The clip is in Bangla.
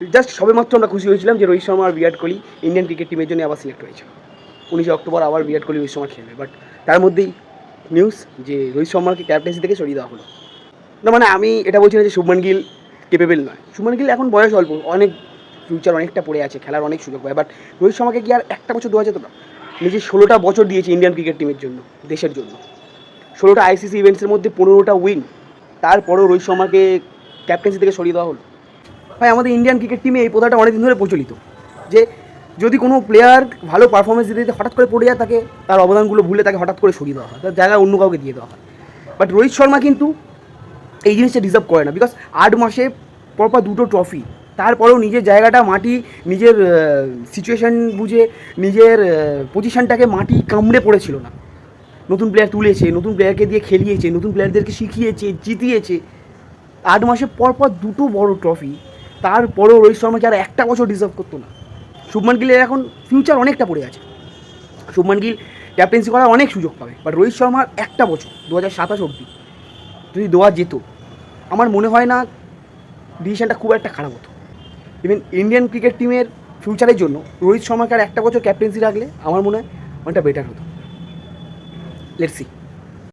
জাস্ট সবেমাত্র আমরা খুশি হয়েছিলাম যে রোহিত শর্মা আর বিরাট কোহলি ইন্ডিয়ান ক্রিকেট টিমের জন্য আবার সিলেক্ট হয়েছে। 19 অক্টোবর আবার বিরাট কোহলি রোহিত শর্মা খেলবে, বাট তার মধ্যেই নিউজ যে রোহিত শর্মাকে ক্যাপ্টেন্সি থেকে সরিয়ে দেওয়া হলো। না মানে আমি এটা বলছি না যে শুভমান গিল কেপেবল নয়, শুভমান গিল এখন বয়স অল্প, অনেক ফিউচার অনেকটা পড়ে আছে, খেলার অনেক সুযোগ পায়, বাট রোহিত শর্মাকে কি আর একটা বছর দেওয়া যেত না? নিজে 16টা বছর দিয়েছে ইন্ডিয়ান ক্রিকেট টিমের জন্য, দেশের জন্য। 16টা আইসিসি ইভেন্টসের মধ্যে 15টা উইন, তারপরেও রোহিত শর্মাকে ক্যাপ্টেন্সি থেকে সরিয়ে দেওয়া হলো। ভাই আমাদের ইন্ডিয়ান ক্রিকেট টিমে এই প্রথাটা অনেকদিন ধরে প্রচলিত যে যদি কোনো প্লেয়ার ভালো পারফরমেন্স দিতে দিতে হঠাৎ করে পড়ে যায়, তাকে তার অবদানগুলো ভুলে তাকে হঠাৎ করে সরিয়ে দেওয়া হয়, তার জায়গায় অন্য কাউকে দিয়ে দেওয়া হয়। বাট রোহিত শর্মা কিন্তু এই জিনিসটা ডিজার্ভ করে না, বিকজ 8 মাসে পরপর 2টো ট্রফি, তারপরেও নিজের জায়গাটা মাটি, নিজের সিচুয়েশান বুঝে নিজের পজিশানটাকে মাটি কামড়ে পড়েছিল না। নতুন প্লেয়ার তুলেছে, নতুন প্লেয়ারকে দিয়ে খেলিয়েছে, নতুন প্লেয়ারদেরকে শিখিয়েছে, জিতিয়েছে। 8 মাসে পরপর 2টো বড় ট্রফি, তারপরেও রোহিত শর্মাকে আর একটা বছর ডিজার্ভ করতো না। শুভমান গিলের এখন ফিউচার অনেকটা পড়ে আছে, শুভমান গিল ক্যাপ্টেন্সি করার অনেক সুযোগ পাবে, বাট রোহিত শর্মার একটা বছর 2027 অবধি যদি দেওয়া যেত, আমার মনে হয় না ডিসিশনটা খুব একটা খারাপ হতো। ইভেন ইন্ডিয়ান ক্রিকেট টিমের ফিউচারের জন্য রোহিত শর্মাকে আর একটা বছর ক্যাপ্টেন্সি রাখলে আমার মনে হয় অনেকটা বেটার হতো। Let's see.